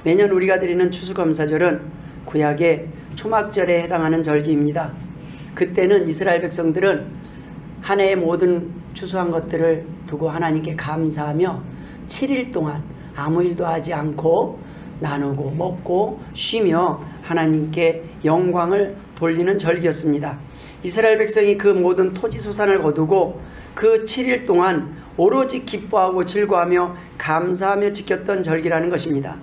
매년 우리가 드리는 추수감사절은 구약의 초막절에 해당하는 절기입니다. 그때는 이스라엘 백성들은 한 해의 모든 추수한 것들을 두고 하나님께 감사하며 7일 동안 아무 일도 하지 않고 나누고 먹고 쉬며 하나님께 영광을 돌리는 절기였습니다. 이스라엘 백성이 그 모든 토지소산을 거두고 그 7일 동안 오로지 기뻐하고 즐거워하며 감사하며 지켰던 절기라는 것입니다.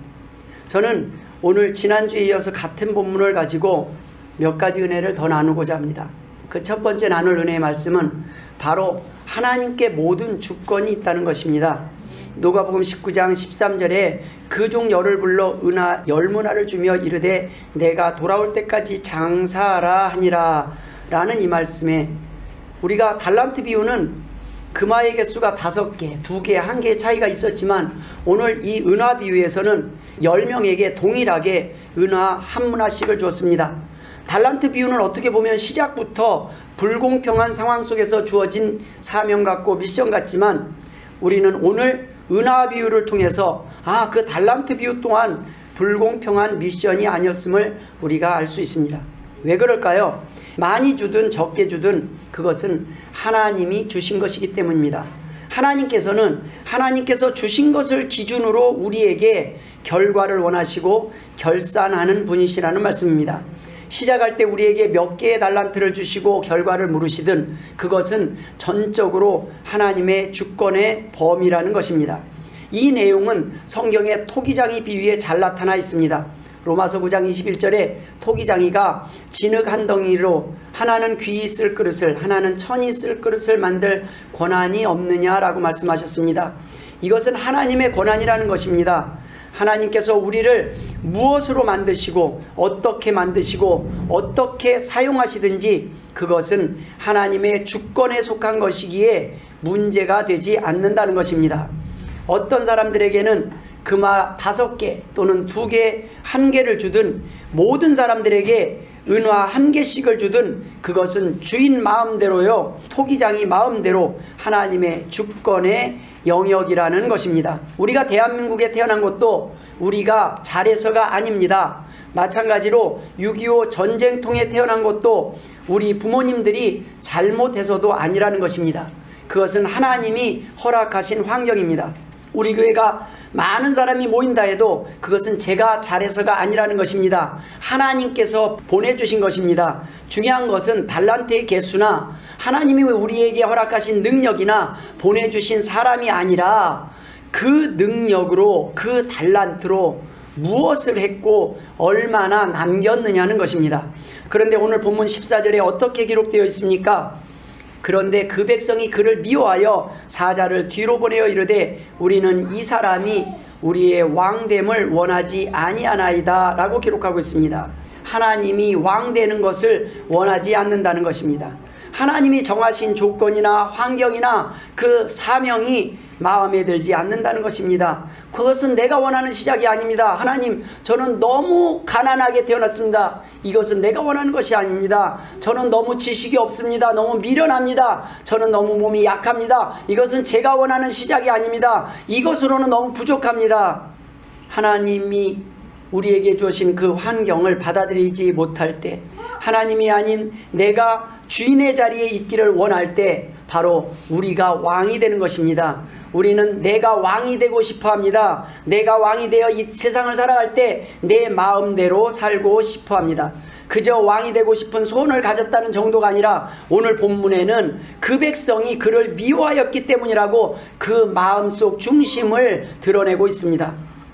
저는 오늘 지난주에 이어서 같은 본문을 가지고 몇 가지 은혜를 더 나누고자 합니다. 그 첫 번째 나눌 은혜의 말씀은 바로 하나님께 모든 주권이 있다는 것입니다. 누가복음 19장 13절에 그 종 열을 불러 은하 열문화를 주며 이르되 내가 돌아올 때까지 장사하라 하니라 라는 이 말씀에 우리가 달란트 비유는 금화의 개수가 5개, 2개, 1개의 차이가 있었지만 오늘 이 은화 비유에서는 10명에게 동일하게 은화 한 문화씩을 주었습니다. 달란트 비유는 어떻게 보면 시작부터 불공평한 상황 속에서 주어진 사명 같고 미션 같지만 우리는 오늘 은화 비유를 통해서 그 달란트 비유 또한 불공평한 미션이 아니었음을 우리가 알 수 있습니다. 왜 그럴까요? 많이 주든 적게 주든 그것은 하나님이 주신 것이기 때문입니다. 하나님께서 주신 것을 기준으로 우리에게 결과를 원하시고 결산하는 분이시라는 말씀입니다. 시작할 때 우리에게 몇 개의 달란트를 주시고 결과를 물으시든 그것은 전적으로 하나님의 주권의 범위라는 것입니다. 이 내용은 성경의 토기장이 비유에 잘 나타나 있습니다. 로마서 9장 21절에 토기장이가 진흙 한 덩이로 하나는 귀히 쓸 그릇을 하나는 천이 쓸 그릇을 만들 권한이 없느냐라고 말씀하셨습니다. 이것은 하나님의 권한이라는 것입니다. 하나님께서 우리를 무엇으로 만드시고 어떻게 사용하시든지 그것은 하나님의 주권에 속한 것이기에 문제가 되지 않는다는 것입니다. 어떤 사람들에게는 금화 5개 또는 2개, 1개를 주든 모든 사람들에게 은화 1개씩을 주든 그것은 주인 마음대로요, 토기장이 마음대로 하나님의 주권의 영역이라는 것입니다. 우리가 대한민국에 태어난 것도 우리가 잘해서가 아닙니다. 마찬가지로 6.25 전쟁통에 태어난 것도 우리 부모님들이 잘못해서도 아니라는 것입니다. 그것은 하나님이 허락하신 환경입니다. 우리 교회가 많은 사람이 모인다 해도 그것은 제가 잘해서가 아니라는 것입니다. 하나님께서 보내주신 것입니다. 중요한 것은 달란트의 개수나 하나님이 우리에게 허락하신 능력이나 보내주신 사람이 아니라 그 능력으로 그 달란트로 무엇을 했고 얼마나 남겼느냐는 것입니다. 그런데 오늘 본문 14절에 어떻게 기록되어 있습니까? 그런데 그 백성이 그를 미워하여 사자를 뒤로 보내어 이르되 우리는 이 사람이 우리의 왕됨을 원하지 아니하나이다 라고 기록하고 있습니다. 하나님이 왕되는 것을 원하지 않는다는 것입니다. 하나님이 정하신 조건이나 환경이나 그 사명이 마음에 들지 않는다는 것입니다. 그것은 내가 원하는 시작이 아닙니다. 하나님, 저는 너무 가난하게 태어났습니다. 이것은 내가 원하는 것이 아닙니다. 저는 너무 지식이 없습니다. 너무 미련합니다. 저는 너무 몸이 약합니다. 이것은 제가 원하는 시작이 아닙니다. 이것으로는 너무 부족합니다. 하나님이 우리에게 주신 그 환경을 받아들이지 못할 때, 하나님이 아닌 내가 주인의 자리에 있기를 원할 때 바로 우리가 왕이 되는 것입니다. 우리는 내가 왕이 되고 싶어 합니다. 내가 왕이 되어 이 세상을 살아갈 때 내 마음대로 살고 싶어 합니다. 그저 왕이 되고 싶은 소원을 가졌다는 정도가 아니라 오늘 본문에는 그 백성이 그를 미워하였기 때문이라고 그 마음속 중심을 드러내고 있습니다.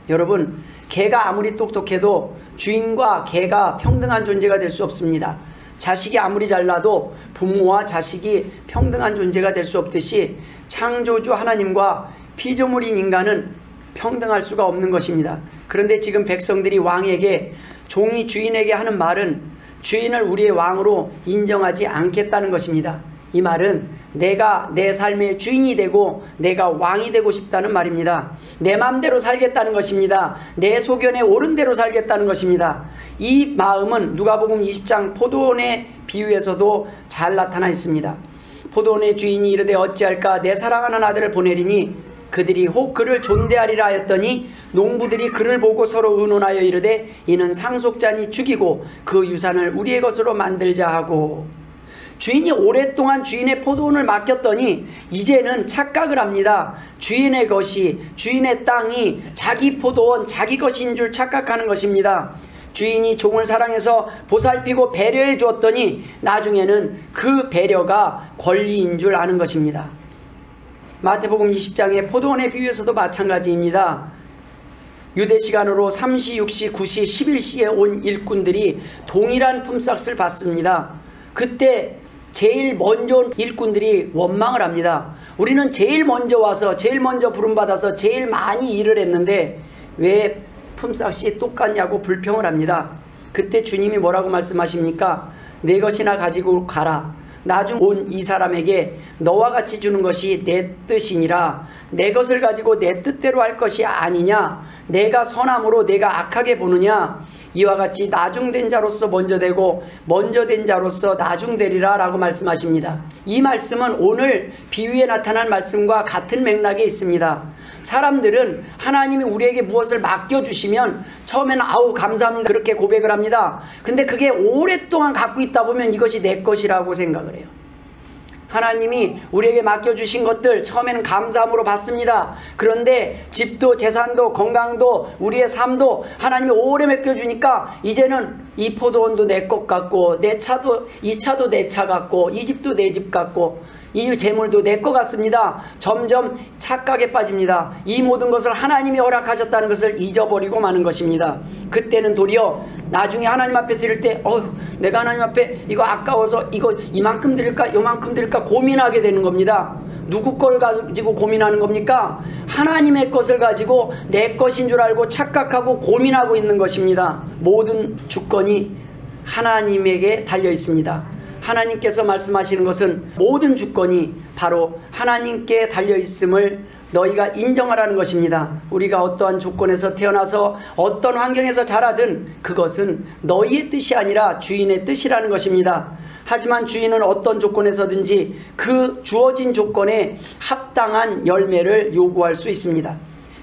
여러분, 개가 아무리 똑똑해도 주인과 개가 평등한 존재가 될 수 없습니다. 자식이 아무리 잘나도 부모와 자식이 평등한 존재가 될 수 없듯이 창조주 하나님과 피조물인 인간은 평등할 수가 없는 것입니다. 그런데 지금 백성들이 왕에게, 종이 주인에게 하는 말은 주인을 우리의 왕으로 인정하지 않겠다는 것입니다. 이 말은 내가 내 삶의 주인이 되고 내가 왕이 되고 싶다는 말입니다. 내 마음대로 살겠다는 것입니다. 내 소견에 옳은 대로 살겠다는 것입니다. 이 마음은 누가복음 20장 포도원의 비유에서도 잘 나타나 있습니다. 포도원의 주인이 이르되 어찌할까, 내 사랑하는 아들을 보내리니 그들이 혹 그를 존대하리라 하였더니 농부들이 그를 보고 서로 의논하여 이르되 이는 상속자니 죽이고 그 유산을 우리의 것으로 만들자 하고. 주인이 오랫동안 주인의 포도원을 맡겼더니 이제는 착각을 합니다. 주인의 것이, 주인의 땅이 자기 포도원, 자기 것인 줄 착각하는 것입니다. 주인이 종을 사랑해서 보살피고 배려해 주었더니 나중에는 그 배려가 권리인 줄 아는 것입니다. 마태복음 20장의 포도원의 비유에서도 마찬가지입니다. 유대 시간으로 3시, 6시, 9시, 11시에 온 일꾼들이 동일한 품삯을 받습니다. 그때 제일 먼저 온 일꾼들이 원망을 합니다. 우리는 제일 먼저 와서 제일 먼저 부름받아서 제일 많이 일을 했는데 왜 품삯이 똑같냐고 불평을 합니다. 그때 주님이 뭐라고 말씀하십니까? 내 것이나 가지고 가라. 나중 온 이 사람에게 너와 같이 주는 것이 내 뜻이니라. 내 것을 가지고 내 뜻대로 할 것이 아니냐? 내가 선함으로 내가 악하게 보느냐? 이와 같이 나중된 자로서 먼저 되고 먼저 된 자로서 나중되리라 라고 말씀하십니다. 이 말씀은 오늘 비유에 나타난 말씀과 같은 맥락에 있습니다. 사람들은 하나님이 우리에게 무엇을 맡겨주시면 처음에는 아우 감사합니다 그렇게 고백을 합니다. 근데 그게 오랫동안 갖고 있다 보면 이것이 내 것이라고 생각을 해요. 하나님이 우리에게 맡겨주신 것들 처음에는 감사함으로 받습니다. 그런데 집도 재산도 건강도 우리의 삶도 하나님이 오래 맡겨주니까 이제는 이 포도원도 내 것 같고 내 차도 이 차도 내 차 같고 이 집도 내 집 같고 이 재물도 내 것 같습니다. 점점 착각에 빠집니다. 이 모든 것을 하나님이 허락하셨다는 것을 잊어버리고 마는 것입니다. 그때는 도리어 나중에 하나님 앞에 드릴 때 내가 하나님 앞에 이거 아까워서 이거 이만큼 드릴까 요만큼 드릴까 고민하게 되는 겁니다. 누구 걸 가지고 고민하는 겁니까? 하나님의 것을 가지고 내 것인 줄 알고 착각하고 고민하고 있는 것입니다. 모든 주권이 하나님에게 달려 있습니다. 하나님께서 말씀하시는 것은 모든 주권이 바로 하나님께 달려 있음을 너희가 인정하라는 것입니다. 우리가 어떠한 조건에서 태어나서 어떤 환경에서 자라든 그것은 너희의 뜻이 아니라 주인의 뜻이라는 것입니다. 하지만 주인은 어떤 조건에서든지 그 주어진 조건에 합당한 열매를 요구할 수 있습니다.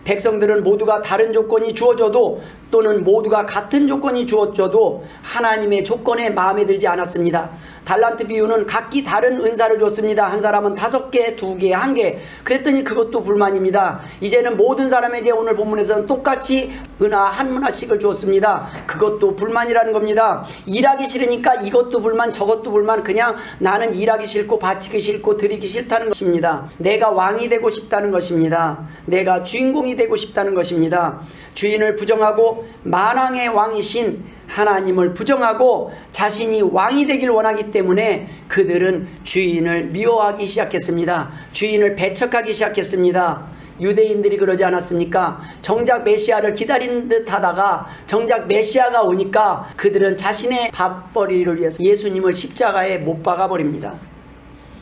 백성들은 모두가 다른 조건이 주어져도 또는 모두가 같은 조건이 주어져도 하나님의 조건에 마음에 들지 않았습니다. 달란트 비유는 각기 다른 은사를 줬습니다. 한 사람은 5개, 2개, 1개. 그랬더니 그것도 불만입니다. 이제는 모든 사람에게 오늘 본문에서는 똑같이 은하 한 문화씩을 주었습니다. 그것도 불만이라는 겁니다. 일하기 싫으니까 이것도 불만 저것도 불만. 그냥 나는 일하기 싫고 바치기 싫고 드리기 싫다는 것입니다. 내가 왕이 되고 싶다는 것입니다. 내가 주인공이 되고 싶다는 것입니다. 주인을 부정하고 만왕의 왕이신 하나님을 부정하고 자신이 왕이 되길 원하기 때문에 그들은 주인을 미워하기 시작했습니다. 주인을 배척하기 시작했습니다. 유대인들이 그러지 않았습니까? 정작 메시아를 기다리는 듯 하다가 정작 메시아가 오니까 그들은 자신의 밥벌이를 위해서 예수님을 십자가에 못 박아 버립니다.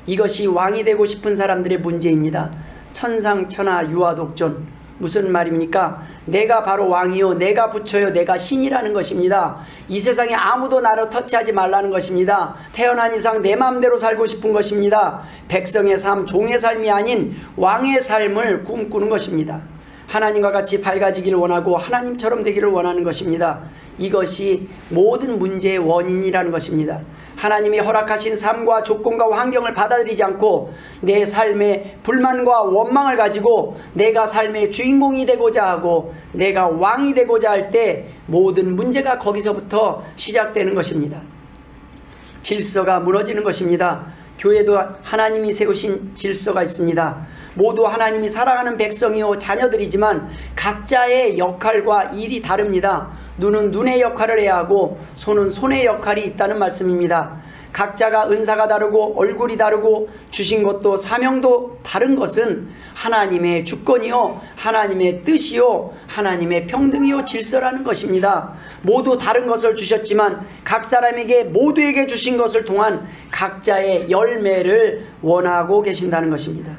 이것이 왕이 되고 싶은 사람들의 문제입니다. 천상천하 유아독존. 무슨 말입니까? 내가 바로 왕이요 내가 부처요 내가 신이라는 것입니다. 이 세상에 아무도 나를 터치하지 말라는 것입니다. 태어난 이상 내 마음대로 살고 싶은 것입니다. 백성의 삶, 종의 삶이 아닌 왕의 삶을 꿈꾸는 것입니다. 하나님과 같이 밝아지기를 원하고 하나님처럼 되기를 원하는 것입니다. 이것이 모든 문제의 원인이라는 것입니다. 하나님이 허락하신 삶과 조건과 환경을 받아들이지 않고 내 삶에 불만과 원망을 가지고 내가 삶의 주인공이 되고자 하고 내가 왕이 되고자 할 때 모든 문제가 거기서부터 시작되는 것입니다. 질서가 무너지는 것입니다. 교회도 하나님이 세우신 질서가 있습니다. 모두 하나님이 사랑하는 백성이요 자녀들이지만 각자의 역할과 일이 다릅니다. 눈은 눈의 역할을 해야 하고 손은 손의 역할이 있다는 말씀입니다. 각자가 은사가 다르고 얼굴이 다르고 주신 것도 사명도 다른 것은 하나님의 주권이요 하나님의 뜻이요 하나님의 평등이요 질서라는 것입니다. 모두 다른 것을 주셨지만 각 사람에게 모두에게 주신 것을 통한 각자의 열매를 원하고 계신다는 것입니다.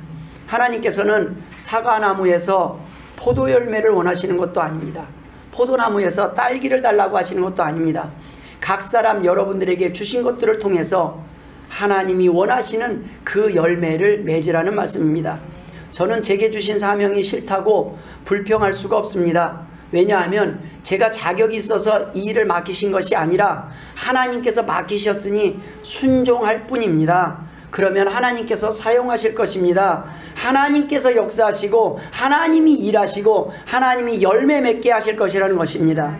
하나님께서는 사과나무에서 포도 열매를 원하시는 것도 아닙니다. 포도나무에서 딸기를 달라고 하시는 것도 아닙니다. 각 사람 여러분들에게 주신 것들을 통해서 하나님이 원하시는 그 열매를 맺으라는 말씀입니다. 저는 제게 주신 사명이 싫다고 불평할 수가 없습니다. 왜냐하면 제가 자격이 있어서 이 일을 맡기신 것이 아니라 하나님께서 맡기셨으니 순종할 뿐입니다. 그러면 하나님께서 사용하실 것입니다. 하나님께서 역사하시고 하나님이 일하시고 하나님이 열매 맺게 하실 것이라는 것입니다.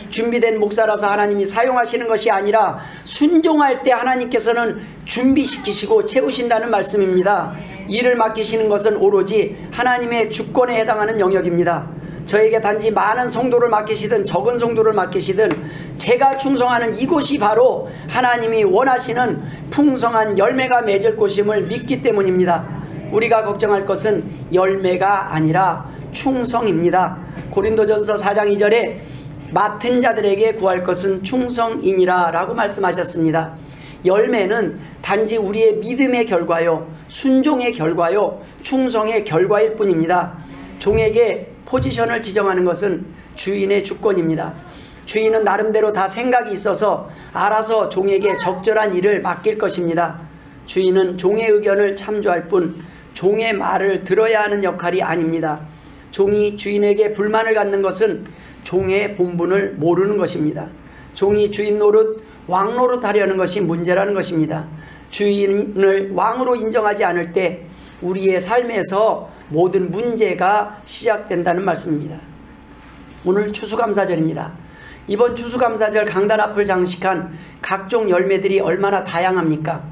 준비된 목사라서 하나님이 사용하시는 것이 아니라 순종할 때 하나님께서는 준비시키시고 채우신다는 말씀입니다. 일을 맡기시는 것은 오로지 하나님의 주권에 해당하는 영역입니다. 저에게 단지 많은 성도를 맡기시든 적은 성도를 맡기시든 제가 충성하는 이곳이 바로 하나님이 원하시는 풍성한 열매가 맺을 곳임을 믿기 때문입니다. 우리가 걱정할 것은 열매가 아니라 충성입니다. 고린도전서 4장 2절에 맡은 자들에게 구할 것은 충성이니라 라고 말씀하셨습니다. 열매는 단지 우리의 믿음의 결과요, 순종의 결과요, 충성의 결과일 뿐입니다. 종에게 포지션을 지정하는 것은 주인의 주권입니다. 주인은 나름대로 다 생각이 있어서 알아서 종에게 적절한 일을 맡길 것입니다. 주인은 종의 의견을 참조할 뿐 종의 말을 들어야 하는 역할이 아닙니다. 종이 주인에게 불만을 갖는 것은 종의 본분을 모르는 것입니다. 종이 주인 노릇, 왕 노릇 하려는 것이 문제라는 것입니다. 주인을 왕으로 인정하지 않을 때 우리의 삶에서 모든 문제가 시작된다는 말씀입니다. 오늘 추수감사절입니다. 이번 추수감사절 강단 앞을 장식한 각종 열매들이 얼마나 다양합니까?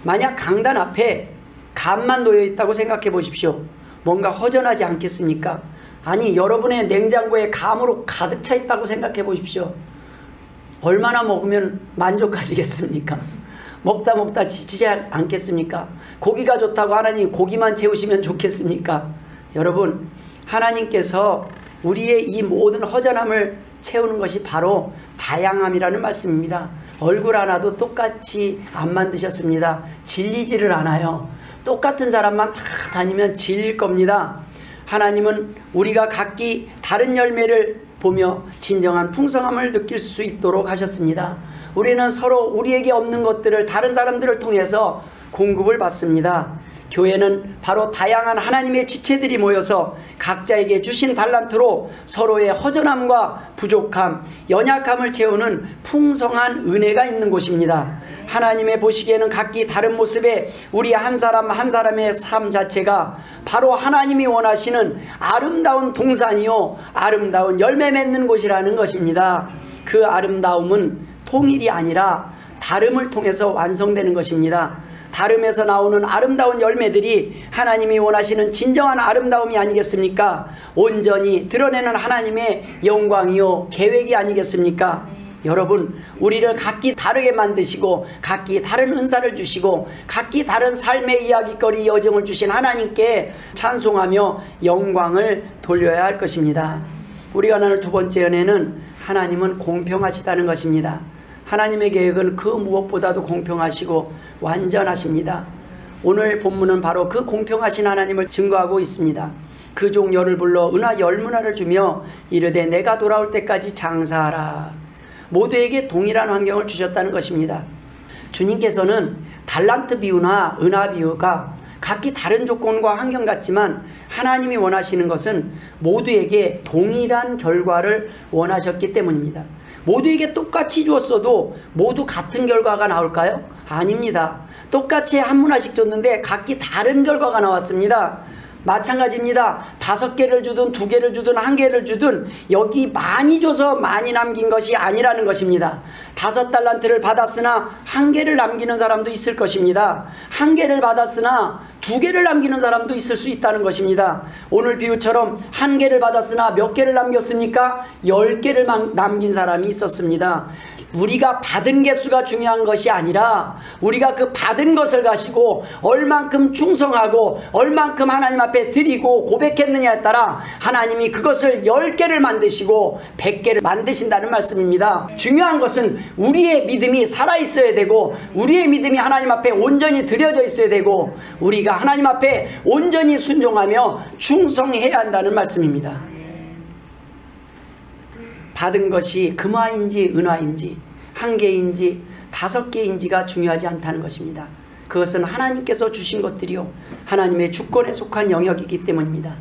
만약 강단 앞에 감만 놓여 있다고 생각해 보십시오. 뭔가 허전하지 않겠습니까? 아니, 여러분의 냉장고에 감으로 가득 차 있다고 생각해 보십시오. 얼마나 먹으면 만족하시겠습니까? 먹다 지치지 않겠습니까? 고기가 좋다고 하나님 고기만 채우시면 좋겠습니까? 여러분, 하나님께서 우리의 이 모든 허전함을 채우는 것이 바로 다양함이라는 말씀입니다. 얼굴 하나도 똑같이 안 만드셨습니다. 질리지를 않아요. 똑같은 사람만 다 다니면 질릴 겁니다. 하나님은 우리가 각기 다른 열매를 보며 진정한 풍성함을 느낄 수 있도록 하셨습니다. 우리는 서로 우리에게 없는 것들을 다른 사람들을 통해서 공급을 받습니다. 교회는 바로 다양한 하나님의 지체들이 모여서 각자에게 주신 달란트로 서로의 허전함과 부족함, 연약함을 채우는 풍성한 은혜가 있는 곳입니다. 하나님의 보시기에는 각기 다른 모습의 우리 한 사람 한 사람의 삶 자체가 바로 하나님이 원하시는 아름다운 동산이요, 아름다운 열매 맺는 곳이라는 것입니다. 그 아름다움은 통일이 아니라 다름을 통해서 완성되는 것입니다. 다름에서 나오는 아름다운 열매들이 하나님이 원하시는 진정한 아름다움이 아니겠습니까? 온전히 드러내는 하나님의 영광이요, 계획이 아니겠습니까? 여러분, 우리를 각기 다르게 만드시고 각기 다른 은사를 주시고 각기 다른 삶의 이야기거리 여정을 주신 하나님께 찬송하며 영광을 돌려야 할 것입니다. 우리가 나눌 두 번째 은혜는 하나님은 공평하시다는 것입니다. 하나님의 계획은 그 무엇보다도 공평하시고 완전하십니다. 오늘 본문은 바로 그 공평하신 하나님을 증거하고 있습니다. 그 종 열을 불러 은하 열문화를 주며 이르되 내가 돌아올 때까지 장사하라. 모두에게 동일한 환경을 주셨다는 것입니다. 주님께서는 달란트 비유나 은하 비유가 각기 다른 조건과 환경 같지만 하나님이 원하시는 것은 모두에게 동일한 결과를 원하셨기 때문입니다. 모두에게 똑같이 주었어도 모두 같은 결과가 나올까요? 아닙니다. 똑같이 한 문화씩 줬는데 각기 다른 결과가 나왔습니다. 마찬가지입니다. 5개를 주든 2개를 주든 1개를 주든 여기 많이 줘서 많이 남긴 것이 아니라는 것입니다. 5달란트를 받았으나 1개를 남기는 사람도 있을 것입니다. 1개를 받았으나 2개를 남기는 사람도 있을 수 있다는 것입니다. 오늘 비유처럼 1개를 받았으나 몇 개를 남겼습니까? 10개를 남긴 사람이 있었습니다. 우리가 받은 개수가 중요한 것이 아니라 우리가 그 받은 것을 가지고 얼만큼 충성하고 얼만큼 하나님 앞에 드리고 고백했느냐에 따라 하나님이 그것을 10개를 만드시고 100개를 만드신다는 말씀입니다. 중요한 것은 우리의 믿음이 살아있어야 되고 우리의 믿음이 하나님 앞에 온전히 드려져 있어야 되고 우리가 하나님 앞에 온전히 순종하며 충성해야 한다는 말씀입니다. 받은 것이 금화인지 은화인지 1개인지 5개인지가 중요하지 않다는 것입니다. 그것은 하나님께서 주신 것들이요 하나님의 주권에 속한 영역이기 때문입니다.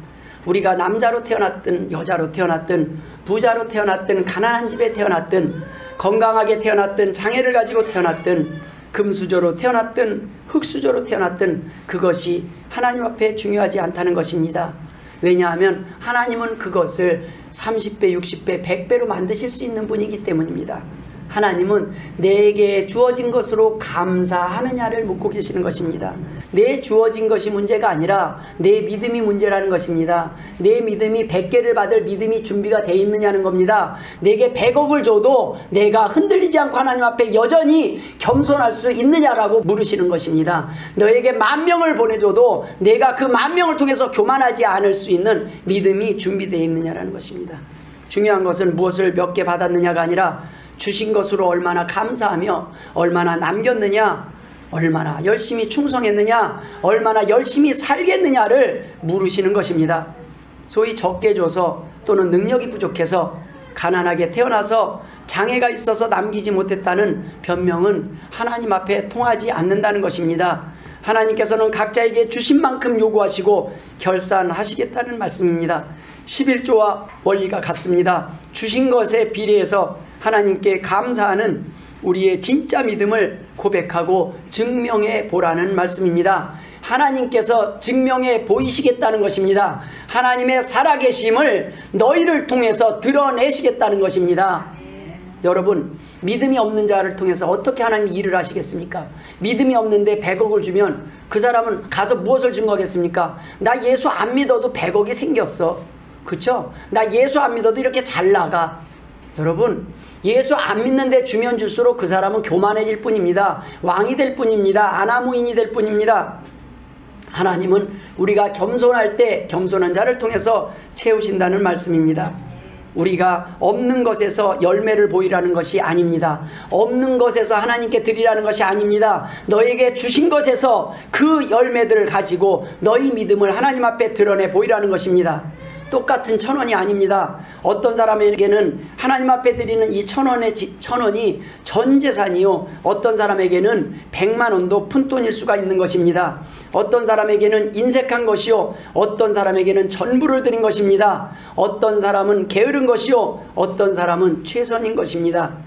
우리가 남자로 태어났든 여자로 태어났든 부자로 태어났든 가난한 집에 태어났든 건강하게 태어났든 장애를 가지고 태어났든 금수저로 태어났든 흙수저로 태어났든 그것이 하나님 앞에 중요하지 않다는 것입니다. 왜냐하면 하나님은 그것을 30배, 60배, 100배로 만드실 수 있는 분이기 때문입니다. 하나님은 내게 주어진 것으로 감사하느냐를 묻고 계시는 것입니다. 내 주어진 것이 문제가 아니라 내 믿음이 문제라는 것입니다. 내 믿음이 100개를 받을 믿음이 준비가 되어 있느냐는 겁니다. 내게 100억을 줘도 내가 흔들리지 않고 하나님 앞에 여전히 겸손할 수 있느냐라고 물으시는 것입니다. 너에게 10,000명을 보내줘도 내가 그 10,000명을 통해서 교만하지 않을 수 있는 믿음이 준비되어 있느냐라는 것입니다. 중요한 것은 무엇을 몇 개 받았느냐가 아니라 주신 것으로 얼마나 감사하며 얼마나 남겼느냐, 얼마나 열심히 충성했느냐, 얼마나 열심히 살겠느냐를 물으시는 것입니다. 소위 적게 줘서 또는 능력이 부족해서 가난하게 태어나서 장애가 있어서 남기지 못했다는 변명은 하나님 앞에 통하지 않는다는 것입니다. 하나님께서는 각자에게 주신 만큼 요구하시고 결산하시겠다는 말씀입니다. 11조와 원리가 같습니다. 주신 것에 비례해서 하나님께 감사하는 우리의 진짜 믿음을 고백하고 증명해 보라는 말씀입니다. 하나님께서 증명해 보이시겠다는 것입니다. 하나님의 살아계심을 너희를 통해서 드러내시겠다는 것입니다. 여러분, 믿음이 없는 자를 통해서 어떻게 하나님이 일을 하시겠습니까? 믿음이 없는데 100억을 주면 그 사람은 가서 무엇을 증거하겠습니까? 나 예수 안 믿어도 100억이 생겼어. 그렇죠? 나 예수 안 믿어도 이렇게 잘 나가. 여러분, 예수 안 믿는데 주면 줄수록 그 사람은 교만해질 뿐입니다. 왕이 될 뿐입니다. 아나무인이 될 뿐입니다. 하나님은 우리가 겸손할 때 겸손한 자를 통해서 채우신다는 말씀입니다. 우리가 없는 것에서 열매를 보이라는 것이 아닙니다. 없는 것에서 하나님께 드리라는 것이 아닙니다. 너에게 주신 것에서 그 열매들을 가지고 너희 믿음을 하나님 앞에 드러내 보이라는 것입니다. 똑같은 1,000원이 아닙니다. 어떤 사람에게는 하나님 앞에 드리는 이 1,000원이 전 재산이요, 어떤 사람에게는 100만 원도 푼돈일 수가 있는 것입니다. 어떤 사람에게는 인색한 것이요, 어떤 사람에게는 전부를 드린 것입니다. 어떤 사람은 게으른 것이요, 어떤 사람은 최선인 것입니다.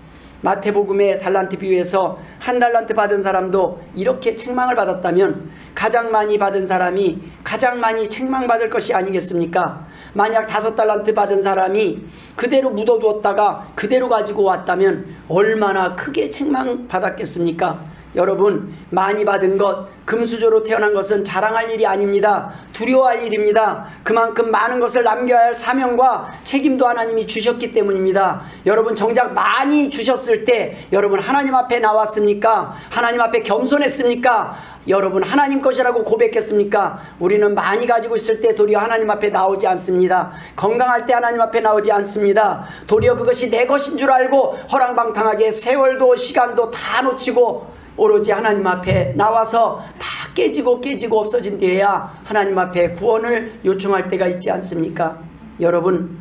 마태복음의 달란트 비유에서 1달란트 받은 사람도 이렇게 책망을 받았다면 가장 많이 받은 사람이 가장 많이 책망받을 것이 아니겠습니까? 만약 5달란트 받은 사람이 그대로 묻어두었다가 그대로 가지고 왔다면 얼마나 크게 책망받았겠습니까? 여러분, 많이 받은 것, 금수저로 태어난 것은 자랑할 일이 아닙니다. 두려워할 일입니다. 그만큼 많은 것을 남겨야 할 사명과 책임도 하나님이 주셨기 때문입니다. 여러분, 정작 많이 주셨을 때 여러분 하나님 앞에 나왔습니까? 하나님 앞에 겸손했습니까? 여러분 하나님 것이라고 고백했습니까? 우리는 많이 가지고 있을 때 도리어 하나님 앞에 나오지 않습니다. 건강할 때 하나님 앞에 나오지 않습니다. 도리어 그것이 내 것인 줄 알고 허랑방탕하게 세월도 시간도 다 놓치고 오로지 하나님 앞에 나와서 다 깨지고 없어진 뒤에야 하나님 앞에 구원을 요청할 때가 있지 않습니까? 여러분,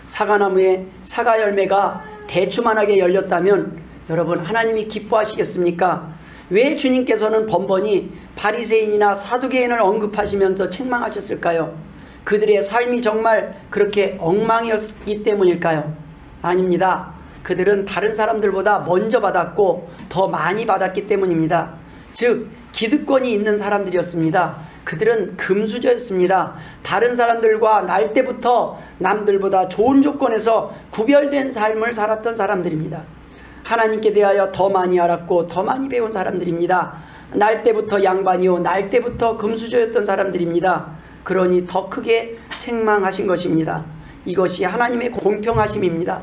사과나무에 사과 열매가 대추만하게 열렸다면 여러분 하나님이 기뻐하시겠습니까? 왜 주님께서는 번번이 바리새인이나 사두개인을 언급하시면서 책망하셨을까요? 그들의 삶이 정말 그렇게 엉망이었기 때문일까요? 아닙니다. 그들은 다른 사람들보다 먼저 받았고 더 많이 받았기 때문입니다. 즉 기득권이 있는 사람들이었습니다. 그들은 금수저였습니다. 다른 사람들과 날 때부터 남들보다 좋은 조건에서 구별된 삶을 살았던 사람들입니다. 하나님께 대하여 더 많이 알았고 더 많이 배운 사람들입니다. 날 때부터 양반이요, 날 때부터 금수저였던 사람들입니다. 그러니 더 크게 책망하신 것입니다. 이것이 하나님의 공평하심입니다.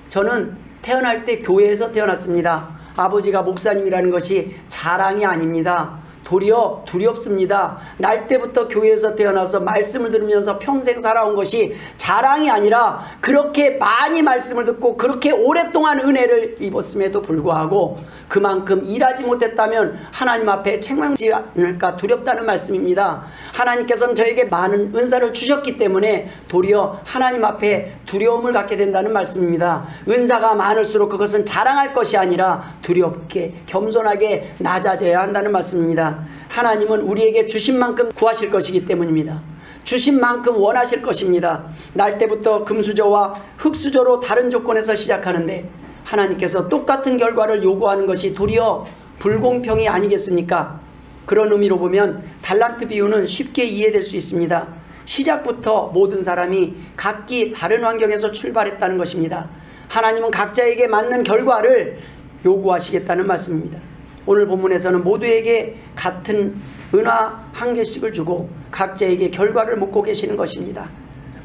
저는 태어날 때 교회에서 태어났습니다. 아버지가 목사님이라는 것이 자랑이 아닙니다. 도리어 두렵습니다. 날 때부터 교회에서 태어나서 말씀을 들으면서 평생 살아온 것이 자랑이 아니라 그렇게 많이 말씀을 듣고 그렇게 오랫동안 은혜를 입었음에도 불구하고 그만큼 일하지 못했다면 하나님 앞에 책망지 않을까 두렵다는 말씀입니다. 하나님께서는 저에게 많은 은사를 주셨기 때문에 도리어 하나님 앞에 두려움을 갖게 된다는 말씀입니다. 은사가 많을수록 그것은 자랑할 것이 아니라 두렵게 겸손하게 낮아져야 한다는 말씀입니다. 하나님은 우리에게 주신 만큼 구하실 것이기 때문입니다. 주신 만큼 원하실 것입니다. 날 때부터 금수저와 흙수저로 다른 조건에서 시작하는데 하나님께서 똑같은 결과를 요구하는 것이 도리어 불공평이 아니겠습니까? 그런 의미로 보면 달란트 비유는 쉽게 이해될 수 있습니다. 시작부터 모든 사람이 각기 다른 환경에서 출발했다는 것입니다. 하나님은 각자에게 맞는 결과를 요구하시겠다는 말씀입니다. 오늘 본문에서는 모두에게 같은 은화 한 개씩을 주고 각자에게 결과를 묻고 계시는 것입니다.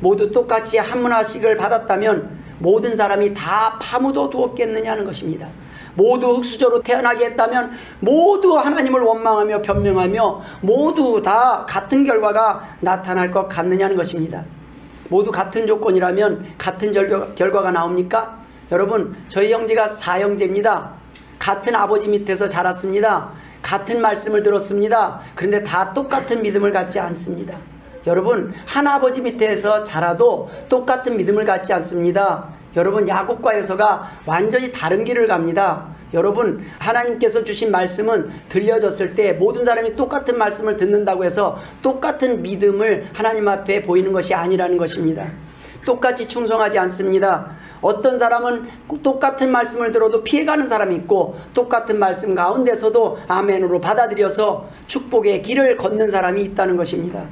모두 똑같이 한 문화씩을 받았다면 모든 사람이 다 파묻어 두었겠느냐는 것입니다. 모두 흙수저로 태어나게 했다면 모두 하나님을 원망하며 변명하며 모두 다 같은 결과가 나타날 것 같느냐는 것입니다. 모두 같은 조건이라면 같은 결과가 나옵니까? 여러분, 저희 형제가 4형제입니다. 같은 아버지 밑에서 자랐습니다. 같은 말씀을 들었습니다. 그런데 다 똑같은 믿음을 갖지 않습니다. 여러분, 한 아버지 밑에서 자라도 똑같은 믿음을 갖지 않습니다. 여러분, 야곱과 에서가 완전히 다른 길을 갑니다. 여러분, 하나님께서 주신 말씀은 들려졌을 때 모든 사람이 똑같은 말씀을 듣는다고 해서 똑같은 믿음을 하나님 앞에 보이는 것이 아니라는 것입니다. 똑같이 충성하지 않습니다. 어떤 사람은 똑같은 말씀을 들어도 피해가는 사람이 있고 똑같은 말씀 가운데서도 아멘으로 받아들여서 축복의 길을 걷는 사람이 있다는 것입니다.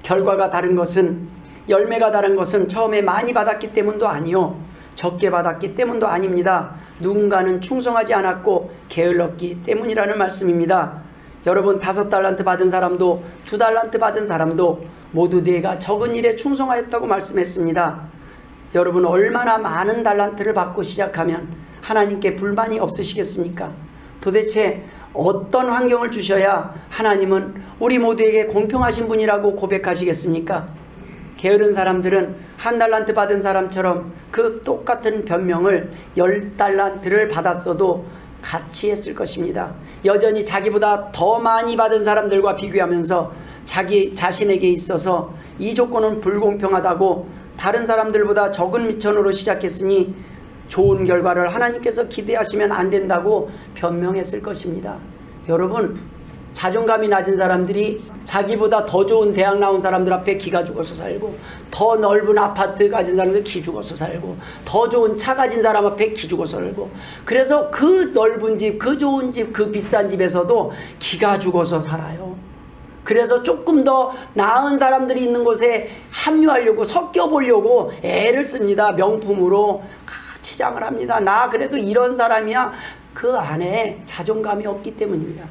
결과가 다른 것은, 열매가 다른 것은 처음에 많이 받았기 때문도 아니요 적게 받았기 때문도 아닙니다. 누군가는 충성하지 않았고 게을렀기 때문이라는 말씀입니다. 여러분, 5달란트 받은 사람도 2달란트 받은 사람도 모두 내가 적은 일에 충성하였다고 말씀했습니다. 여러분, 얼마나 많은 달란트를 받고 시작하면 하나님께 불만이 없으시겠습니까? 도대체 어떤 환경을 주셔야 하나님은 우리 모두에게 공평하신 분이라고 고백하시겠습니까? 게으른 사람들은 1달란트 받은 사람처럼 그 똑같은 변명을 10달란트를 받았어도 같이 했을 것입니다. 여전히 자기보다 더 많이 받은 사람들과 비교하면서 자기 자신에게 있어서 이 조건은 불공평하다고 다른 사람들보다 적은 미천으로 시작했으니 좋은 결과를 하나님께서 기대하시면 안 된다고 변명했을 것입니다. 여러분, 자존감이 낮은 사람들이 자기보다 더 좋은 대학 나온 사람들 앞에 기가 죽어서 살고, 더 넓은 아파트 가진 사람들 기 죽어서 살고, 더 좋은 차 가진 사람 앞에 기 죽어서 살고, 그래서 그 넓은 집, 그 좋은 집, 그 비싼 집에서도 기가 죽어서 살아요. 그래서 조금 더 나은 사람들이 있는 곳에 합류하려고, 섞여보려고 애를 씁니다. 명품으로 치장을 합니다. 나 그래도 이런 사람이야. 그 안에 자존감이 없기 때문입니다.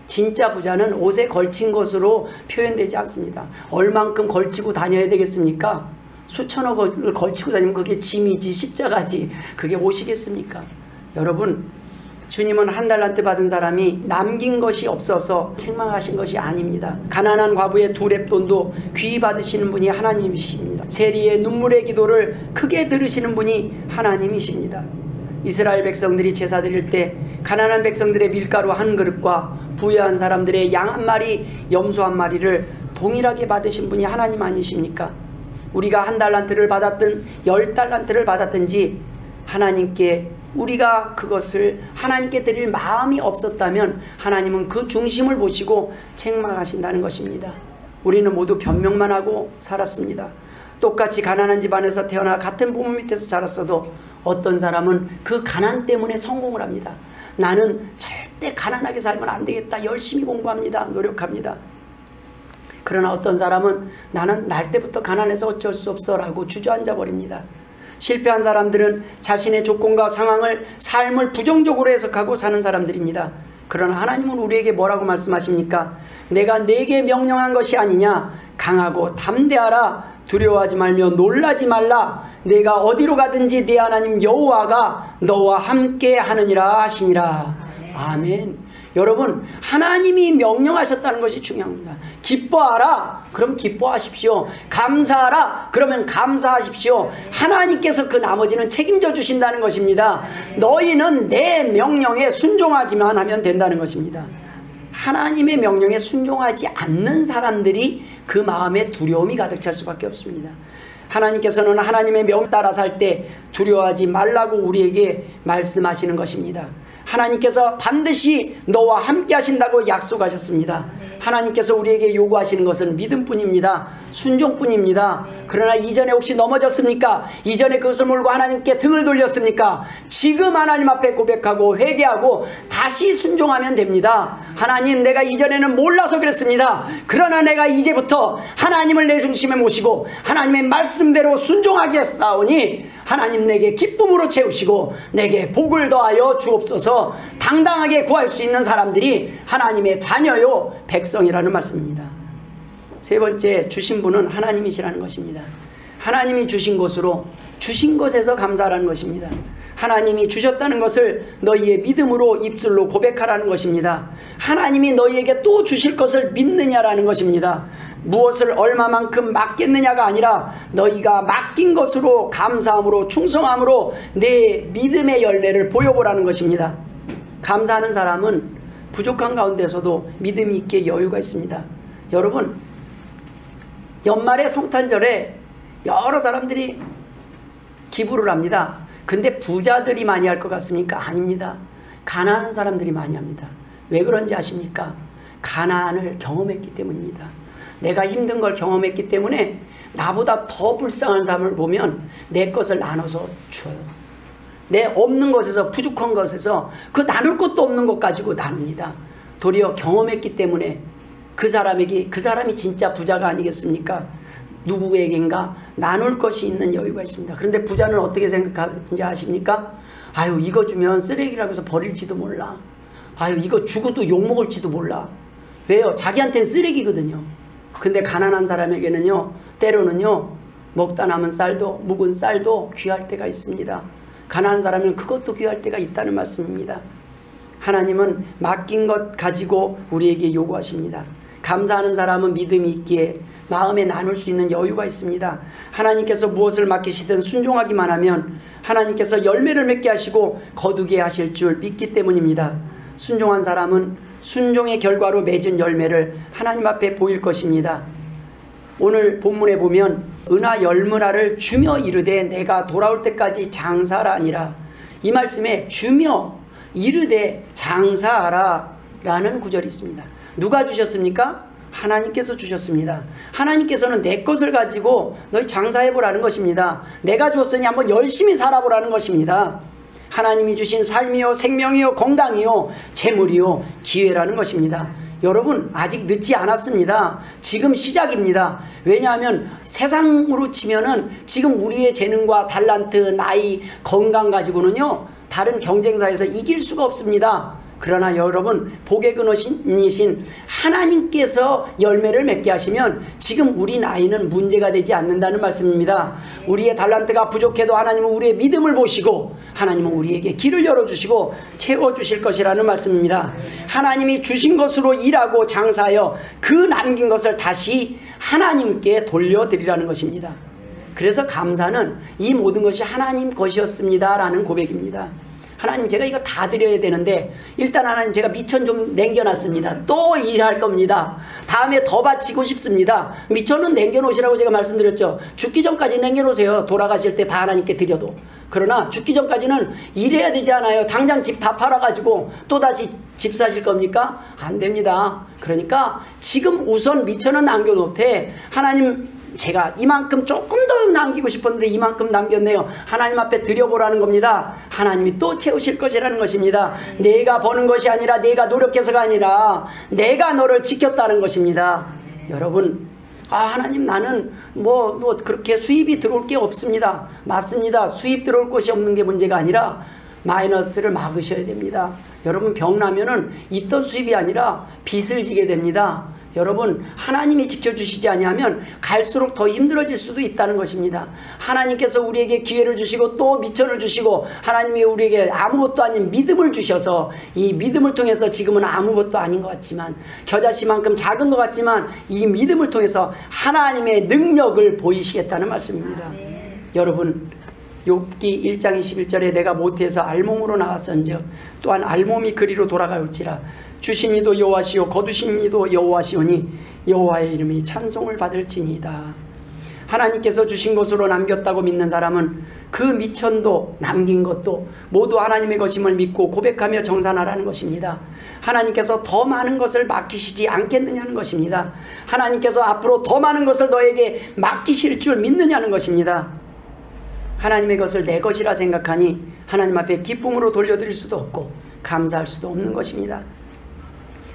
진짜 부자는 옷에 걸친 것으로 표현되지 않습니다. 얼만큼 걸치고 다녀야 되겠습니까? 수천억을 걸치고 다니면 그게 짐이지 십자가지 그게 옷이겠습니까? 여러분, 주님은 1달란트 받은 사람이 남긴 것이 없어서 책망하신 것이 아닙니다. 가난한 과부의 2렙돈도 귀히 받으시는 분이 하나님이십니다. 세리의 눈물의 기도를 크게 들으시는 분이 하나님이십니다. 이스라엘 백성들이 제사 드릴 때 가난한 백성들의 밀가루 한 그릇과 부유한 사람들의 양 한 마리, 염소 한 마리를 동일하게 받으신 분이 하나님 아니십니까? 우리가 1달란트를 받았든 10달란트를 받았든지 하나님께 우리가 그것을 하나님께 드릴 마음이 없었다면 하나님은 그 중심을 보시고 책망하신다는 것입니다. 우리는 모두 변명만 하고 살았습니다. 똑같이 가난한 집안에서 태어나 같은 부모 밑에서 자랐어도 어떤 사람은 그 가난 때문에 성공을 합니다. 나는 절대 가난하게 살면 안 되겠다. 열심히 공부합니다. 노력합니다. 그러나 어떤 사람은 나는 날 때부터 가난해서 어쩔 수 없어 라고 주저앉아 버립니다. 실패한 사람들은 자신의 조건과 상황을, 삶을 부정적으로 해석하고 사는 사람들입니다. 그러나 하나님은 우리에게 뭐라고 말씀하십니까? 내가 네게 명령한 것이 아니냐? 강하고 담대하라. 두려워하지 말며 놀라지 말라. 내가 어디로 가든지 네 하나님 여호와가 너와 함께 하느니라 하시니라. 아멘. 여러분, 하나님이 명령하셨다는 것이 중요합니다. 기뻐하라, 그럼 기뻐하십시오. 감사하라, 그러면 감사하십시오. 하나님께서 그 나머지는 책임져 주신다는 것입니다. 너희는 내 명령에 순종하기만 하면 된다는 것입니다. 하나님의 명령에 순종하지 않는 사람들이 그 마음에 두려움이 가득 찰 수밖에 없습니다. 하나님께서는 하나님의 명 따라 살 때 두려워하지 말라고 우리에게 말씀하시는 것입니다. 하나님께서 반드시 너와 함께 하신다고 약속하셨습니다. 하나님께서 우리에게 요구하시는 것은 믿음뿐입니다. 순종뿐입니다. 그러나 이전에 혹시 넘어졌습니까? 이전에 그것을 몰고 하나님께 등을 돌렸습니까? 지금 하나님 앞에 고백하고 회개하고 다시 순종하면 됩니다. 하나님, 내가 이전에는 몰라서 그랬습니다. 그러나 내가 이제부터 하나님을 내 중심에 모시고 하나님의 말씀대로 순종하겠사오니 하나님 내게 기쁨으로 채우시고 내게 복을 더하여 주옵소서. 당당하게 구할 수 있는 사람들이 하나님의 자녀요 백성이라는 말씀입니다. 세 번째, 주신 분은 하나님이시라는 것입니다. 하나님이 주신 것으로 주신 것에서 감사하라는 것입니다. 하나님이 주셨다는 것을 너희의 믿음으로 입술로 고백하라는 것입니다. 하나님이 너희에게 또 주실 것을 믿느냐라는 것입니다. 무엇을 얼마만큼 맡겠느냐가 아니라 너희가 맡긴 것으로 감사함으로 충성함으로 내 믿음의 열매를 보여보라는 것입니다. 감사하는 사람은 부족한 가운데서도 믿음 있게 여유가 있습니다. 여러분, 연말에 성탄절에 여러 사람들이 기부를 합니다. 근데 부자들이 많이 할 것 같습니까? 아닙니다. 가난한 사람들이 많이 합니다. 왜 그런지 아십니까? 가난을 경험했기 때문입니다. 내가 힘든 걸 경험했기 때문에 나보다 더 불쌍한 사람을 보면 내 것을 나눠서 줘요. 내 없는 것에서, 부족한 것에서 그 나눌 것도 없는 것 가지고 나눕니다. 도리어 경험했기 때문에 그 사람이 진짜 부자가 아니겠습니까? 누구에겐가 나눌 것이 있는 여유가 있습니다. 그런데 부자는 어떻게 생각하는지 아십니까? 아유, 이거 주면 쓰레기라고 해서 버릴지도 몰라. 아유, 이거 주고도 욕먹을지도 몰라. 왜요? 자기한테는 쓰레기거든요. 근데 가난한 사람에게는요, 때로는요, 먹다 남은 쌀도, 묵은 쌀도 귀할 때가 있습니다. 가난한 사람은 그것도 귀할 때가 있다는 말씀입니다. 하나님은 맡긴 것 가지고 우리에게 요구하십니다. 감사하는 사람은 믿음이 있기에 마음에 나눌 수 있는 여유가 있습니다. 하나님께서 무엇을 맡기시든 순종하기만 하면 하나님께서 열매를 맺게 하시고 거두게 하실 줄 믿기 때문입니다. 순종한 사람은 순종의 결과로 맺은 열매를 하나님 앞에 보일 것입니다. 오늘 본문에 보면 은하 열문화를 주며 이르되 내가 돌아올 때까지 장사하라 아니라, 이 말씀에 주며 이르되 장사하라 라는 구절이 있습니다. 누가 주셨습니까? 하나님께서 주셨습니다. 하나님께서는 내 것을 가지고 너희 장사해보라는 것입니다. 내가 주었으니 한번 열심히 살아보라는 것입니다. 하나님이 주신 삶이요, 생명이요, 건강이요, 재물이요, 기회라는 것입니다. 여러분, 아직 늦지 않았습니다. 지금 시작입니다. 왜냐하면 세상으로 치면은 지금 우리의 재능과 달란트, 나이, 건강 가지고는요, 다른 경쟁사에서 이길 수가 없습니다. 그러나 여러분, 복의 근원이신 하나님께서 열매를 맺게 하시면 지금 우리 나이는 문제가 되지 않는다는 말씀입니다. 우리의 달란트가 부족해도 하나님은 우리의 믿음을 보시고 하나님은 우리에게 길을 열어주시고 채워주실 것이라는 말씀입니다. 하나님이 주신 것으로 일하고 장사하여 그 남긴 것을 다시 하나님께 돌려드리라는 것입니다. 그래서 감사는 이 모든 것이 하나님 것이었습니다 라는 고백입니다. 하나님, 제가 이거 다 드려야 되는데 일단 하나님, 제가 미천 좀 남겨놨습니다. 또 일할 겁니다. 다음에 더 바치고 싶습니다. 미천은 남겨놓으시라고 제가 말씀드렸죠. 죽기 전까지 남겨놓으세요. 돌아가실 때 다 하나님께 드려도. 그러나 죽기 전까지는 일해야 되지 않아요? 당장 집 다 팔아가지고 또다시 집 사실 겁니까? 안 됩니다. 그러니까 지금 우선 미천은 남겨놓되, 하나님, 제가 이만큼 조금 더 남기고 싶었는데 이만큼 남겼네요. 하나님 앞에 드려보라는 겁니다. 하나님이 또 채우실 것이라는 것입니다. 내가 버는 것이 아니라, 내가 노력해서가 아니라 내가 너를 지켰다는 것입니다. 여러분, 하나님, 나는 뭐 그렇게 수입이 들어올 게 없습니다. 맞습니다. 수입 들어올 것이 없는 게 문제가 아니라 마이너스를 막으셔야 됩니다. 여러분, 병 나면은 있던 수입이 아니라 빚을 지게 됩니다. 여러분, 하나님이 지켜주시지 아니하면 갈수록 더 힘들어질 수도 있다는 것입니다. 하나님께서 우리에게 기회를 주시고 또 미천을 주시고 하나님이 우리에게 아무것도 아닌 믿음을 주셔서 이 믿음을 통해서 지금은 아무것도 아닌 것 같지만 겨자씨만큼 작은 것 같지만 이 믿음을 통해서 하나님의 능력을 보이시겠다는 말씀입니다. 여러분, 욥기 1장 21절에 내가 모태에서 알몸으로 나왔은즉 또한 알몸이 그리로 돌아가올지라 주신 이도 여호와시오 거두신 이도 여호와시오니 여호와의 이름이 찬송을 받을지니이다. 하나님께서 주신 것으로 남겼다고 믿는 사람은 그 미천도 남긴 것도 모두 하나님의 것임을 믿고 고백하며 정산하라는 것입니다. 하나님께서 더 많은 것을 맡기시지 않겠느냐는 것입니다. 하나님께서 앞으로 더 많은 것을 너에게 맡기실 줄 믿느냐는 것입니다. 하나님의 것을 내 것이라 생각하니 하나님 앞에 기쁨으로 돌려드릴 수도 없고 감사할 수도 없는 것입니다.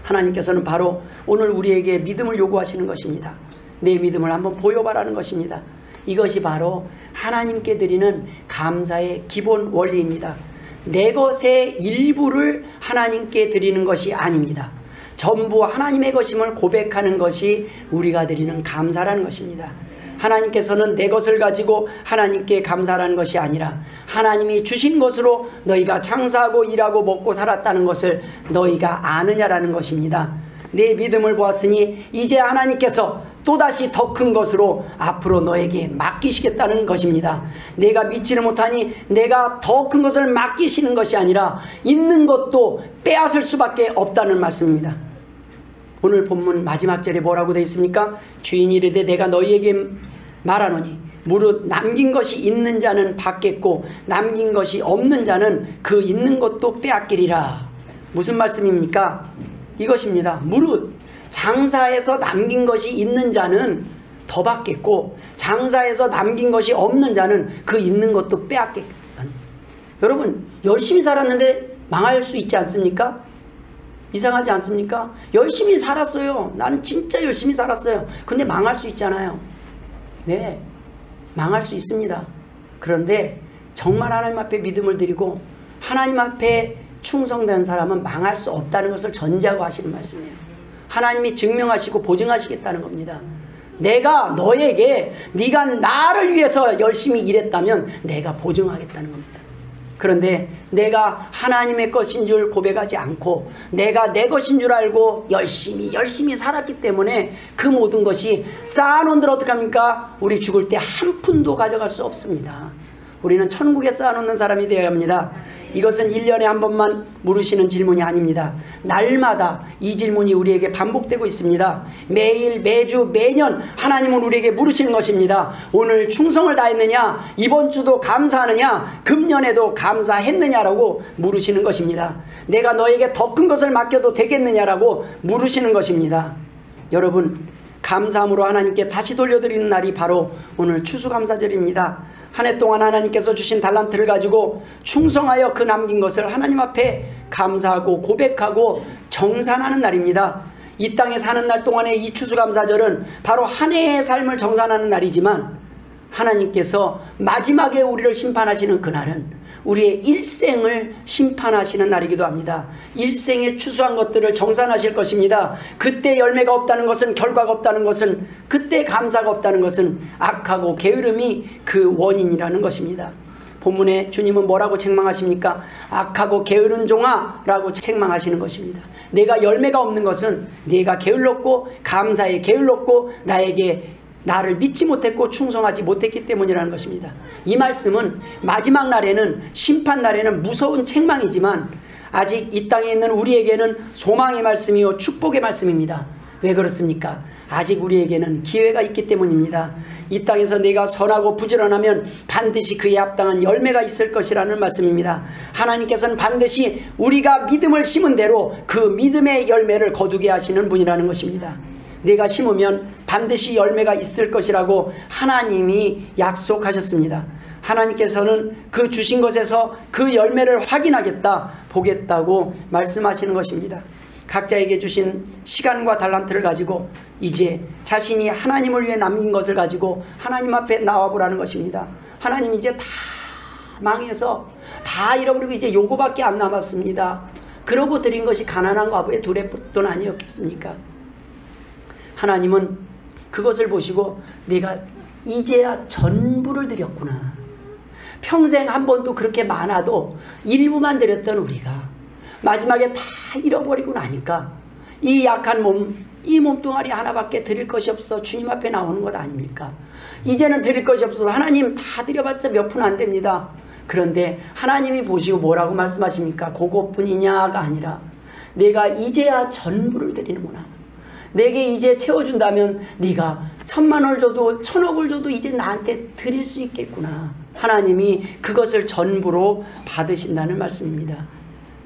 하나님께서는 바로 오늘 우리에게 믿음을 요구하시는 것입니다. 내 믿음을 한번 보여봐라는 것입니다. 이것이 바로 하나님께 드리는 감사의 기본 원리입니다. 내 것의 일부를 하나님께 드리는 것이 아닙니다. 전부 하나님의 것임을 고백하는 것이 우리가 드리는 감사라는 것입니다. 하나님께서는 내 것을 가지고 하나님께 감사하는 것이 아니라 하나님이 주신 것으로 너희가 장사하고 일하고 먹고 살았다는 것을 너희가 아느냐라는 것입니다. 내 믿음을 보았으니 이제 하나님께서 또다시 더 큰 것으로 앞으로 너에게 맡기시겠다는 것입니다. 내가 믿지를 못하니 내가 더 큰 것을 맡기시는 것이 아니라 있는 것도 빼앗을 수밖에 없다는 말씀입니다. 오늘 본문 마지막 절에 뭐라고 되어 있습니까? 주인이 이르되 내가 너희에게 말하노니 무릇 남긴 것이 있는 자는 받겠고 남긴 것이 없는 자는 그 있는 것도 빼앗기리라. 무슨 말씀입니까? 이것입니다. 무릇 장사해서 남긴 것이 있는 자는 더 받겠고 장사해서 남긴 것이 없는 자는 그 있는 것도 빼앗겠다. 여러분, 열심히 살았는데 망할 수 있지 않습니까? 이상하지 않습니까? 열심히 살았어요. 나는 진짜 열심히 살았어요. 근데 망할 수 있잖아요. 네, 망할 수 있습니다. 그런데 정말 하나님 앞에 믿음을 드리고 하나님 앞에 충성된 사람은 망할 수 없다는 것을 전제하고 하시는 말씀이에요. 하나님이 증명하시고 보증하시겠다는 겁니다. 내가 너에게 네가 나를 위해서 열심히 일했다면 내가 보증하겠다는 겁니다. 그런데 내가 하나님의 것인 줄 고백하지 않고 내가 내 것인 줄 알고 열심히 살았기 때문에 그 모든 것이 쌓아놓은들 어떡합니까? 우리 죽을 때 한 푼도 가져갈 수 없습니다. 우리는 천국에 쌓아놓는 사람이 되어야 합니다. 이것은 1년에 한 번만 물으시는 질문이 아닙니다. 날마다 이 질문이 우리에게 반복되고 있습니다. 매일 매주 매년 하나님은 우리에게 물으시는 것입니다. 오늘 충성을 다했느냐? 이번 주도 감사하느냐? 금년에도 감사했느냐라고 물으시는 것입니다. 내가 너에게 더 큰 것을 맡겨도 되겠느냐라고 물으시는 것입니다. 여러분, 감사함으로 하나님께 다시 돌려드리는 날이 바로 오늘 추수감사절입니다. 한 해 동안 하나님께서 주신 달란트를 가지고 충성하여 그 남긴 것을 하나님 앞에 감사하고 고백하고 정산하는 날입니다. 이 땅에 사는 날 동안의 이 추수감사절은 바로 한 해의 삶을 정산하는 날이지만 하나님께서 마지막에 우리를 심판하시는 그날은 우리의 일생을 심판하시는 날이기도 합니다. 일생에 추수한 것들을 정산하실 것입니다. 그때 열매가 없다는 것은, 결과가 없다는 것은, 그때 감사가 없다는 것은 악하고 게으름이 그 원인이라는 것입니다. 본문에 주님은 뭐라고 책망하십니까? 악하고 게으른 종아 라고 책망하시는 것입니다. 내가 열매가 없는 것은 내가 게을렀고 감사에 게을렀고 나를 믿지 못했고 충성하지 못했기 때문이라는 것입니다. 이 말씀은 마지막 날에는, 심판 날에는 무서운 책망이지만 아직 이 땅에 있는 우리에게는 소망의 말씀이요 축복의 말씀입니다. 왜 그렇습니까? 아직 우리에게는 기회가 있기 때문입니다. 이 땅에서 내가 선하고 부지런하면 반드시 그에 합당한 열매가 있을 것이라는 말씀입니다. 하나님께서는 반드시 우리가 믿음을 심은 대로 그 믿음의 열매를 거두게 하시는 분이라는 것입니다. 내가 심으면 반드시 열매가 있을 것이라고 하나님이 약속하셨습니다. 하나님께서는 그 주신 것에서 그 열매를 확인하겠다, 보겠다고 말씀하시는 것입니다. 각자에게 주신 시간과 달란트를 가지고 이제 자신이 하나님을 위해 남긴 것을 가지고 하나님 앞에 나와보라는 것입니다. 하나님, 이제 다 망해서 다 잃어버리고 이제 요거밖에 안 남았습니다. 그러고 드린 것이 가난한 과부의 두레돈 아니었겠습니까? 하나님은 그것을 보시고 내가 이제야 전부를 드렸구나. 평생 한 번도 그렇게 많아도 일부만 드렸던 우리가 마지막에 다 잃어버리고 나니까 이 약한 몸, 이 몸뚱아리 하나밖에 드릴 것이 없어 주님 앞에 나오는 것 아닙니까? 이제는 드릴 것이 없어서 하나님 다 드려봤자 몇 푼 안 됩니다. 그런데 하나님이 보시고 뭐라고 말씀하십니까? 그것뿐이냐가 아니라 내가 이제야 전부를 드리는구나. 내게 이제 채워준다면 네가 1,000,000원을 줘도 1,000억을 줘도 이제 나한테 드릴 수 있겠구나. 하나님이 그것을 전부로 받으신다는 말씀입니다.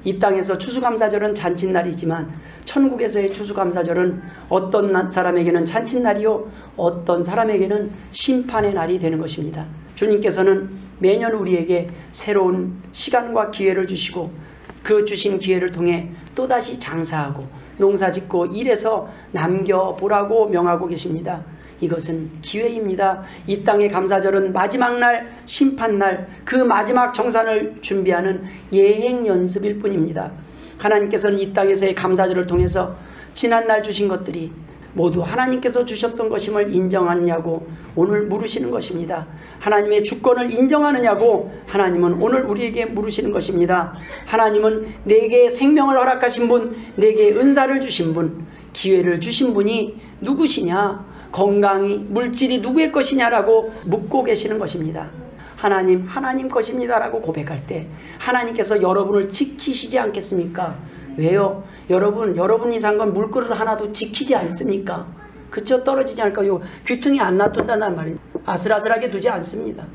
이 땅에서 추수감사절은 잔칫날이지만 천국에서의 추수감사절은 어떤 사람에게는 잔칫날이요 어떤 사람에게는 심판의 날이 되는 것입니다. 주님께서는 매년 우리에게 새로운 시간과 기회를 주시고 그 주신 기회를 통해 또다시 장사하고 농사짓고 일해서 남겨보라고 명하고 계십니다. 이것은 기회입니다. 이 땅의 감사절은 마지막 날, 심판날, 그 마지막 정산을 준비하는 예행 연습일 뿐입니다. 하나님께서는 이 땅에서의 감사절을 통해서 지난날 주신 것들이 모두 하나님께서 주셨던 것임을 인정하느냐고 오늘 물으시는 것입니다. 하나님의 주권을 인정하느냐고 하나님은 오늘 우리에게 물으시는 것입니다. 하나님은 내게 생명을 허락하신 분, 내게 은사를 주신 분, 기회를 주신 분이 누구시냐? 건강이, 물질이 누구의 것이냐라고 묻고 계시는 것입니다. 하나님 것입니다라고 고백할 때 하나님께서 여러분을 지키시지 않겠습니까? 왜요? 여러분이 산 건 물그릇 하나도 지키지 않습니까? 그쵸? 떨어지지 않을까요? 귀퉁이 안 놔둔다는 말입니다. 아슬아슬하게 두지 않습니다.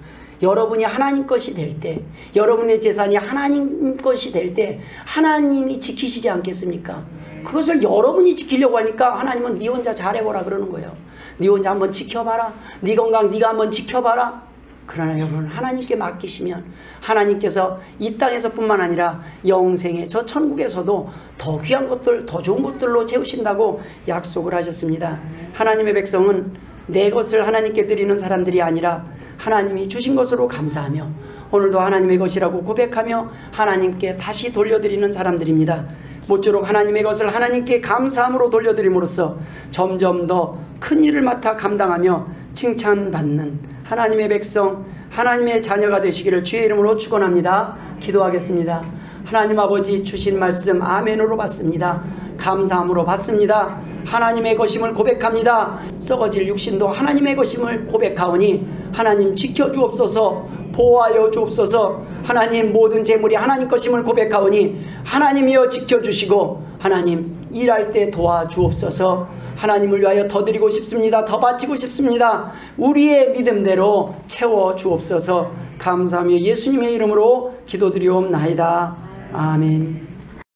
여러분이 하나님 것이 될 때, 여러분의 재산이 하나님 것이 될 때 하나님이 지키시지 않겠습니까? 그것을 여러분이 지키려고 하니까 하나님은 네 혼자 잘해보라 그러는 거예요. 네 혼자 한번 지켜봐라. 네 건강 네가 한번 지켜봐라. 그러나 여러분 하나님께 맡기시면 하나님께서 이 땅에서뿐만 아니라 영생의 저 천국에서도 더 귀한 것들, 더 좋은 것들로 채우신다고 약속을 하셨습니다. 하나님의 백성은 내 것을 하나님께 드리는 사람들이 아니라 하나님이 주신 것으로 감사하며 오늘도 하나님의 것이라고 고백하며 하나님께 다시 돌려드리는 사람들입니다. 모쪼록 하나님의 것을 하나님께 감사함으로 돌려드림으로써 점점 더 큰 일을 맡아 감당하며 칭찬받는 하나님의 백성, 하나님의 자녀가 되시기를 주의 이름으로 축원합니다. 기도하겠습니다. 하나님 아버지 주신 말씀 아멘으로 받습니다. 감사함으로 받습니다. 하나님의 것임을 고백합니다. 썩어질 육신도 하나님의 것임을 고백하오니 하나님 지켜주옵소서, 보호하여 주옵소서. 하나님 모든 재물이 하나님 것임을 고백하오니 하나님이여 지켜주시고 하나님 일할 때 도와주옵소서. 하나님을 위하여 더 드리고 싶습니다. 더 바치고 싶습니다. 우리의 믿음대로 채워주옵소서. 감사하며 예수님의 이름으로 기도드리옵나이다. 아멘.